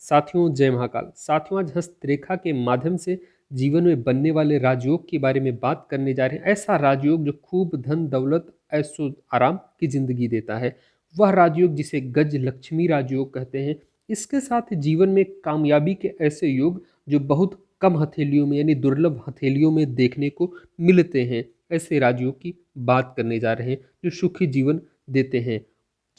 साथियों जय महाकाल। साथियों आज हस्तरेखा के माध्यम से जीवन में बनने वाले राजयोग के बारे में बात करने जा रहे हैं। ऐसा राजयोग जो खूब धन दौलत ऐशो आराम की जिंदगी देता है, वह राजयोग जिसे गज लक्ष्मी राजयोग कहते हैं। इसके साथ जीवन में कामयाबी के ऐसे योग जो बहुत कम हथेलियों में यानी दुर्लभ हथेलियों में देखने को मिलते हैं, ऐसे राजयोग की बात करने जा रहे हैं जो सुखी जीवन देते हैं।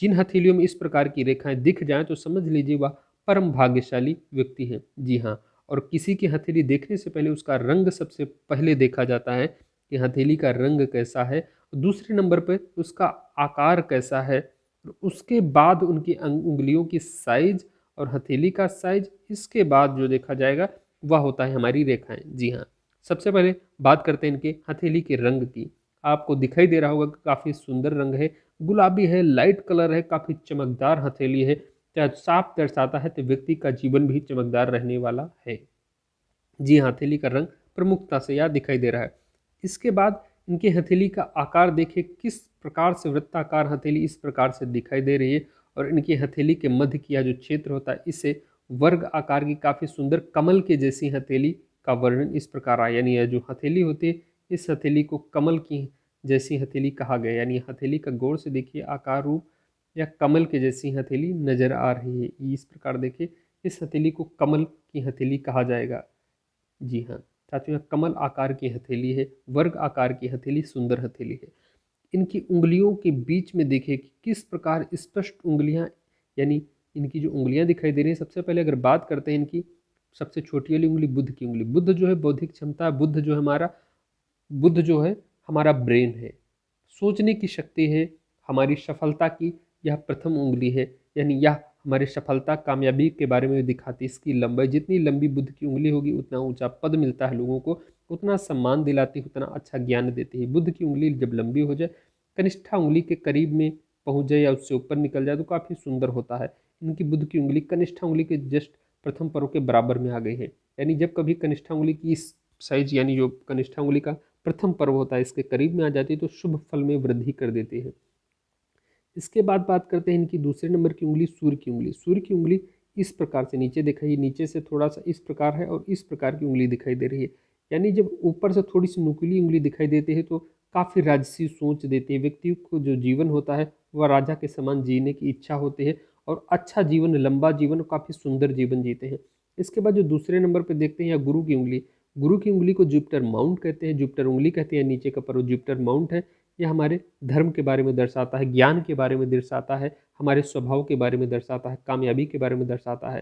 जिन हथेलियों में इस प्रकार की रेखाएं दिख जाएं तो समझ लीजिए वह परम भाग्यशाली व्यक्ति है। जी हाँ, और किसी की हथेली देखने से पहले उसका रंग सबसे पहले देखा जाता है कि हथेली का रंग कैसा है, दूसरे नंबर पर उसका आकार कैसा है, और उसके बाद उनकी उंगलियों की साइज और हथेली का साइज, इसके बाद जो देखा जाएगा वह होता है हमारी रेखाएं। जी हाँ, सबसे पहले बात करते हैं इनके हथेली के रंग की। आपको दिखाई दे रहा होगा कि काफ़ी सुंदर रंग है, गुलाबी है, लाइट कलर है, काफ़ी चमकदार हथेली है। चाहे साफ दर्शाता है तो व्यक्ति का जीवन भी चमकदार रहने वाला है। जी हाँ, हथेली का रंग प्रमुखता से यहाँ दिखाई दे रहा है। इसके बाद इनके हथेली का आकार देखिए किस प्रकार से वृत्ताकार हथेली इस प्रकार से दिखाई दे रही है, और इनकी हथेली के मध्य की यह जो क्षेत्र होता है इसे वर्ग आकार की काफ़ी सुंदर कमल के जैसी हथेली का वर्णन इस प्रकार आया। यानी यह जो हथेली होती है इस हथेली को कमल की जैसी हथेली कहा गया। यानी हथेली का गौर से देखिए आकार रूप या कमल के जैसी हथेली नजर आ रही है। इस प्रकार देखिए इस हथेली को कमल की हथेली कहा जाएगा। जी हाँ साथियों, कमल आकार की हथेली है, वर्ग आकार की हथेली, सुंदर हथेली है। इनकी उंगलियों के बीच में देखिए कि किस प्रकार स्पष्ट उंगलियां, यानी इनकी जो उंगलियां दिखाई दे रही हैं। सबसे पहले अगर बात करते हैं इनकी सबसे छोटी वाली उंगली बुध की उंगली। बुध जो है बौद्धिक क्षमता, बुध जो है हमारा ब्रेन है, सोचने की शक्ति है, हमारी सफलता की यह प्रथम उंगली है। यानी यह हमारी सफलता कामयाबी के बारे में दिखाती है। इसकी लंबाई जितनी लंबी बुध की उंगली होगी उतना ऊंचा पद मिलता है लोगों को, उतना सम्मान दिलाती है, उतना अच्छा ज्ञान देती है। बुध की उंगली जब लंबी हो जाए, कनिष्ठा उंगली के करीब में पहुंच जाए या उससे ऊपर निकल जाए तो काफ़ी सुंदर होता है। इनकी बुध की उंगली कनिष्ठा उंगली के जस्ट प्रथम पर्व के बराबर में आ गई है। यानी जब कभी कनिष्ठा उंगली की इस साइज, यानी जो कनिष्ठा उंगली का प्रथम पर्व होता है, इसके करीब में आ जाती है तो शुभ फल में वृद्धि कर देती है। इसके बाद बात करते हैं इनकी दूसरे नंबर की उंगली सूर्य की उंगली। सूर्य की उंगली इस प्रकार से नीचे दिखाई, नीचे से थोड़ा सा इस प्रकार है और इस प्रकार की उंगली दिखाई दे रही है। यानी जब ऊपर से थोड़ी सी नुकीली उंगली दिखाई देती है तो काफ़ी राजसी सोच देती है। व्यक्ति को जो जीवन होता है वह राजा के समान जीने की इच्छा होती है और अच्छा जीवन, लंबा जीवन, काफ़ी सुंदर जीवन जीते हैं। इसके बाद जो दूसरे नंबर पर देखते हैं या गुरु की उंगली। गुरु की उंगली को जुपिटर माउंट कहते हैं, जुपिटर उंगली कहते हैं। नीचे का पर्व जुपिटर माउंट है। यह हमारे धर्म के बारे में दर्शाता है, ज्ञान के बारे में दर्शाता है, हमारे स्वभाव के बारे में दर्शाता है, कामयाबी के बारे में दर्शाता है,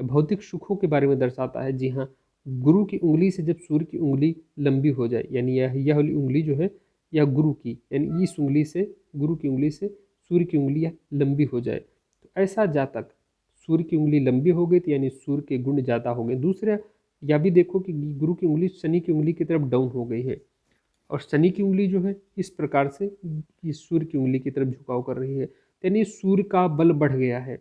भौतिक सुखों के बारे में दर्शाता है। जी हाँ, गुरु की उंगली से जब सूर्य की उंगली लंबी हो जाए, यानी यह वाली उंगली जो है यह गुरु की, यानी इस उंगली से, गुरु की उंगली से सूर्य की उंगली यह लंबी हो जाए तो ऐसा जातक, सूर्य की उंगली लंबी हो गई तो यानी सूर्य के गुण ज़्यादा हो गए। दूसरा यह भी देखो कि गुरु की उंगली शनि की उंगली की तरफ डाउन हो गई है और शनि की उंगली जो है इस प्रकार से इस सूर्य की उंगली की तरफ झुकाव कर रही है, यानी सूर्य का बल बढ़ गया है,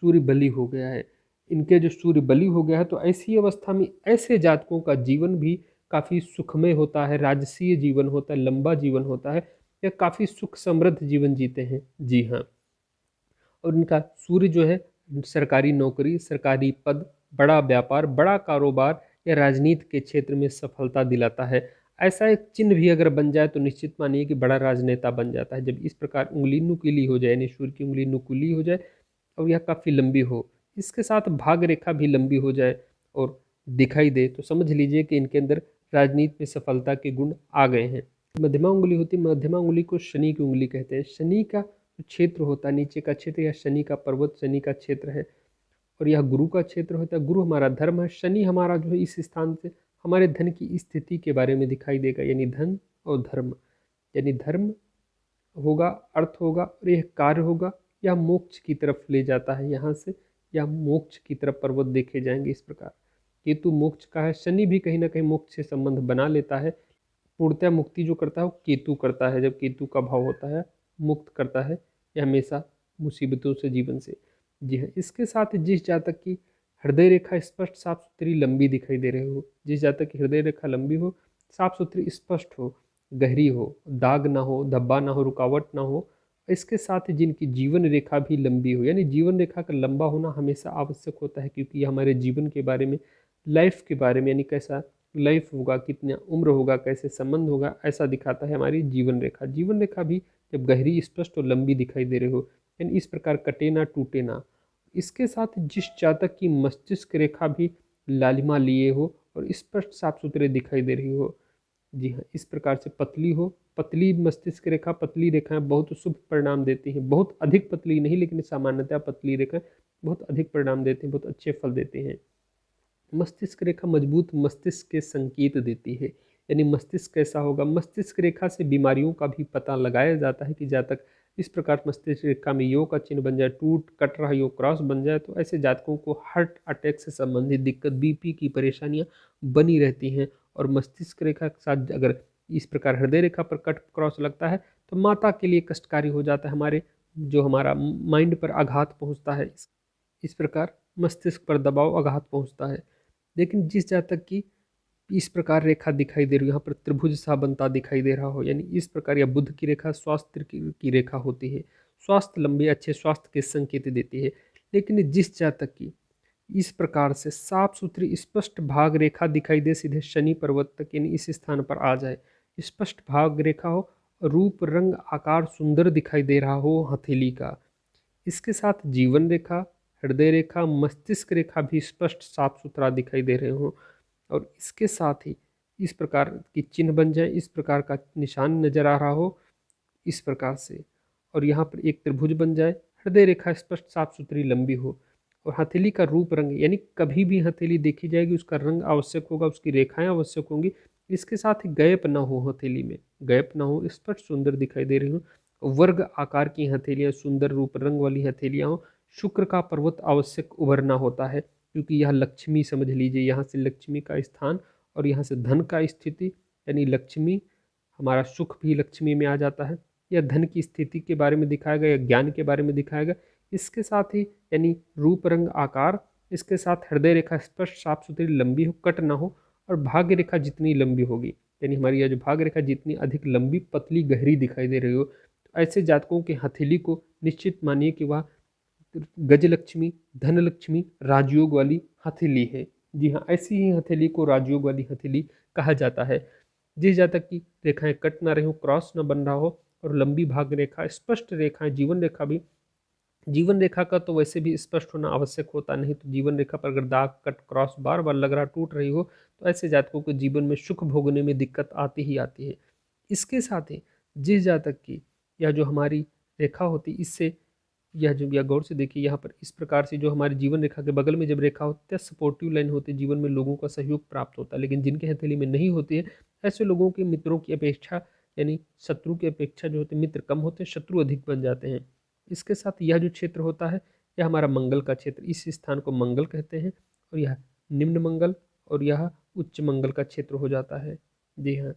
सूर्य बली हो गया है। इनके जो सूर्य बली हो गया है तो ऐसी अवस्था में ऐसे जातकों का जीवन भी काफ़ी सुखमय होता है, राजसीय जीवन होता है, लंबा जीवन होता है, या काफ़ी सुख समृद्ध जीवन जीते हैं। जी हाँ, और इनका सूर्य जो है सरकारी नौकरी, सरकारी पद, बड़ा व्यापार, बड़ा कारोबार या राजनीति के क्षेत्र में सफलता दिलाता है। ऐसा एक चिन्ह भी अगर बन जाए तो निश्चित मानिए कि बड़ा राजनेता बन जाता है। जब इस प्रकार उंगली नुकीली हो जाए, यानी सूर्य की उंगली नुकीली हो जाए और यह काफ़ी लंबी हो, इसके साथ भाग रेखा भी लंबी हो जाए और दिखाई दे तो समझ लीजिए कि इनके अंदर राजनीति में सफलता के गुण आ गए हैं। मध्यमा उंगली होती है, मध्यमा उंगली को शनि की उंगली कहते हैं। शनि का जो क्षेत्र होता है, नीचे का क्षेत्र, या शनि का पर्वत शनि का क्षेत्र है और यह गुरु का क्षेत्र होता है। गुरु हमारा धर्म है, शनि हमारा जो है इस स्थान से हमारे धन की स्थिति के बारे में दिखाई देगा। यानी धन और धर्म, यानी धर्म होगा, अर्थ होगा और यह कार्य होगा, यह मोक्ष की तरफ ले जाता है। यहाँ से यह मोक्ष की तरफ पर्वत देखे जाएंगे इस प्रकार। केतु मोक्ष का है, शनि भी कहीं ना कहीं मोक्ष से संबंध बना लेता है। पूर्णतः मुक्ति जो करता है वो केतु करता है। जब केतु का भाव होता है मुक्त करता है, यह हमेशा मुसीबतों से, जीवन से। जी हाँ, इसके साथ जिस जातक की हृदय रेखा स्पष्ट, साफ सुथरी, लंबी दिखाई दे रही हो, जिस जातक की हृदय रेखा लंबी हो, साफ सुथरी, स्पष्ट हो, गहरी हो, दाग ना हो, धब्बा ना हो, रुकावट ना हो इसके साथ ही जिनकी जीवन रेखा भी लंबी हो, यानी जीवन रेखा का लंबा होना हमेशा आवश्यक होता है, क्योंकि ये हमारे जीवन के बारे में, लाइफ के बारे में, यानी कैसा लाइफ होगा, कितना उम्र होगा, कैसे संबंध होगा, ऐसा दिखाता है हमारी जीवन रेखा। जीवन रेखा भी जब गहरी, स्पष्ट और लंबी दिखाई दे रही हो, यानी इस प्रकार कटे ना टूटे ना। इसके साथ जिस जातक की मस्तिष्क रेखा भी लालिमा लिए हो और स्पष्ट साफ सुथरे दिखाई दे रही हो, जी हाँ, इस प्रकार से पतली हो, पतली मस्तिष्क रेखा, पतली रेखाएं बहुत शुभ परिणाम देती हैं। बहुत अधिक पतली नहीं, लेकिन सामान्यतः पतली रेखाएं बहुत अधिक परिणाम देती हैं, बहुत अच्छे फल देते हैं। मस्तिष्क रेखा मजबूत मस्तिष्क के संकेत देती है, यानी मस्तिष्क कैसा होगा, मस्तिष्क रेखा से बीमारियों का भी पता लगाया जाता है कि जातक इस प्रकार मस्तिष्क रेखा में योग का चिन्ह बन जाए, टूट कट रहा योग क्रॉस बन जाए, तो ऐसे जातकों को हार्ट अटैक से संबंधित दिक्कत, बीपी की परेशानियां बनी रहती हैं। और मस्तिष्क रेखा के साथ अगर इस प्रकार हृदय रेखा पर कट क्रॉस लगता है तो माता के लिए कष्टकारी हो जाता है, हमारे जो हमारा माइंड पर आघात पहुंचता है, इस प्रकार मस्तिष्क पर दबाव आघात पहुंचता है। लेकिन जिस जातक की इस प्रकार रेखा दिखाई दे रही हो, यहाँ पर त्रिभुज सा बनता दिखाई दे रहा हो, यानी इस प्रकार, या बुध की रेखा स्वास्थ्य की रेखा होती है, स्वास्थ्य लंबे अच्छे स्वास्थ्य के संकेत देती है। लेकिन जिस जातक की इस प्रकार से साफ सुथरी स्पष्ट भाग रेखा दिखाई दे सीधे शनि पर्वत तक, यानी इस स्थान पर आ जाए, स्पष्ट भाग रेखा हो, रूप रंग आकार सुंदर दिखाई दे रहा हो हथेली का, इसके साथ जीवन रेखा, हृदय रेखा, मस्तिष्क रेखा भी स्पष्ट साफ सुथरा दिखाई दे रहे हो, और इसके साथ ही इस प्रकार की चिन्ह बन जाए, इस प्रकार का निशान नजर आ रहा हो इस प्रकार से, और यहाँ पर एक त्रिभुज बन जाए, हृदय रेखा स्पष्ट साफ सुथरी लंबी हो, और हथेली का रूप रंग, यानी कभी भी हथेली देखी जाएगी उसका रंग आवश्यक होगा, उसकी रेखाएं आवश्यक होंगी। इसके साथ ही गैप ना हो, हथेली में गैप ना हो, स्पष्ट सुंदर दिखाई दे रही हो, वर्ग आकार की हथेलियां, सुंदर रूप रंग वाली हथेलियां हो। शुक्र का पर्वत आवश्यक उभरना होता है, क्योंकि यह लक्ष्मी, समझ लीजिए यहाँ से लक्ष्मी का स्थान और यहाँ से धन का स्थिति, यानी लक्ष्मी, हमारा सुख भी लक्ष्मी में आ जाता है, या धन की स्थिति के बारे में दिखाया गया, या ज्ञान के बारे में दिखाया गया। इसके साथ ही यानी रूप रंग आकार, इसके साथ हृदय रेखा स्पष्ट साफ सुथरी लंबी हो, कट ना हो, और भाग्य रेखा जितनी लंबी होगी, यानी हमारी यह जो भाग्य रेखा जितनी अधिक लंबी, पतली, गहरी दिखाई दे रही हो, तो ऐसे जातकों के हथेली को निश्चित मानिए कि वह गजलक्ष्मी, धनलक्ष्मी, राजयोग वाली हथेली है। जी हाँ, ऐसी ही हथेली को राजयोग वाली हथेली कहा जाता है। जिस जातक की रेखाएं कट ना रही हो, क्रॉस ना बन रहा हो, और लंबी भाग रेखा, स्पष्ट रेखाएं, जीवन रेखा भी, जीवन रेखा का तो वैसे भी स्पष्ट होना आवश्यक होता नहीं, तो जीवन रेखा पर अगर दाग, कट, क्रॉस बार बार लग रहा, टूट रही हो, तो ऐसे जातकों के जीवन में सुख भोगने में दिक्कत आती ही आती है। इसके साथ ही जिस जातक की यह जो हमारी रेखा होती, इससे यह जो, या गौर से देखिए यहाँ पर इस प्रकार से जो हमारी जीवन रेखा के बगल में जब रेखा होती है, सपोर्टिव लाइन होती है, जीवन में लोगों का सहयोग प्राप्त होता है। लेकिन जिनके हथेली में नहीं होती है, ऐसे लोगों के मित्रों की अपेक्षा, यानी शत्रु की अपेक्षा जो होते मित्र कम होते हैं, शत्रु अधिक बन जाते हैं। इसके साथ यह जो क्षेत्र होता है, यह हमारा मंगल का क्षेत्र, इस स्थान को मंगल कहते हैं, और यह निम्न मंगल और यह उच्च मंगल का क्षेत्र हो जाता है। जी हाँ,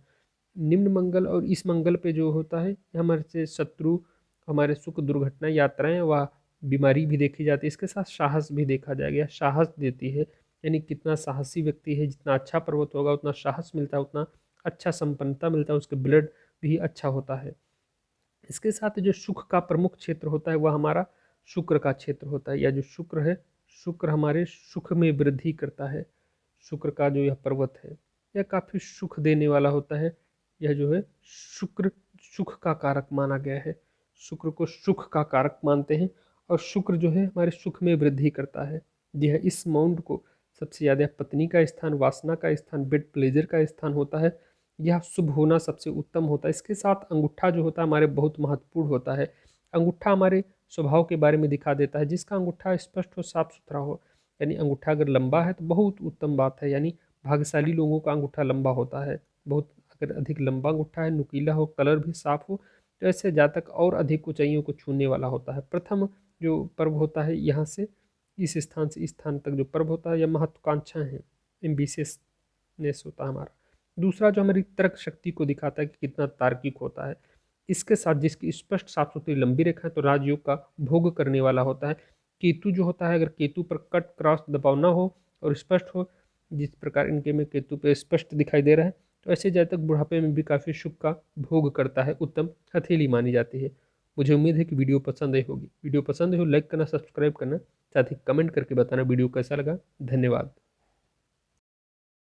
निम्न मंगल और इस मंगल पे जो होता है, यह हमारे से शत्रु, हमारे सुख, दुर्घटना, यात्राएं व बीमारी भी देखी जाती है। इसके साथ साहस भी देखा जाएगा, यह साहस देती है, यानी कितना साहसी व्यक्ति है, जितना अच्छा पर्वत होगा उतना साहस मिलता है, उतना अच्छा संपन्नता मिलता है, उसके ब्लड भी अच्छा होता है। इसके साथ जो सुख का प्रमुख क्षेत्र होता है वह हमारा शुक्र का क्षेत्र होता है, या जो शुक्र है, शुक्र हमारे सुख में वृद्धि करता है। शुक्र का जो यह पर्वत है, यह काफी सुख देने वाला होता है। यह जो है शुक्र सुख का कारक माना गया है, शुक्र को सुख का कारक मानते हैं, और शुक्र जो है हमारे सुख में वृद्धि करता है। यह इस माउंट को सबसे ज़्यादा पत्नी का स्थान, वासना का स्थान, बेड प्लेजर का स्थान होता है, यह शुभ होना सबसे उत्तम होता है। इसके साथ अंगूठा जो होता है हमारे बहुत महत्वपूर्ण होता है। अंगूठा हमारे स्वभाव के बारे में दिखा देता है, जिसका अंगूठा स्पष्ट हो, साफ सुथरा हो, यानी अंगूठा अगर लंबा है तो बहुत उत्तम बात है, यानी भाग्यशाली लोगों का अंगूठा लंबा होता है। बहुत अगर अधिक लंबा अंगूठा है, नुकीला हो, कलर भी साफ हो, तो ऐसे जातक और अधिक ऊंचाइयों को छूने वाला होता है। प्रथम जो पर्व होता है, यहाँ से इस स्थान से इस स्थान तक जो पर्व होता है, यह महत्वाकांक्षा है, एम्बिशियसनेस होता है हमारा। दूसरा जो हमारी तर्क शक्ति को दिखाता है कि कितना तार्किक होता है। इसके साथ जिसकी स्पष्ट साफ सुथरी लंबी रेखा है तो राजयोग का भोग करने वाला होता है। केतु जो होता है, अगर केतु पर कट क्रॉस दबाव ना हो और स्पष्ट हो, जिस प्रकार इनके में केतु पे स्पष्ट दिखाई दे रहा है, तो ऐसे जातक बुढ़ापे में भी काफी सुख का भोग करता है, उत्तम हथेली मानी जाती है। मुझे उम्मीद है कि वीडियो पसंद आई होगी। वीडियो पसंद हो लाइक करना, सब्सक्राइब करना, साथ ही कमेंट करके बताना वीडियो कैसा लगा। धन्यवाद।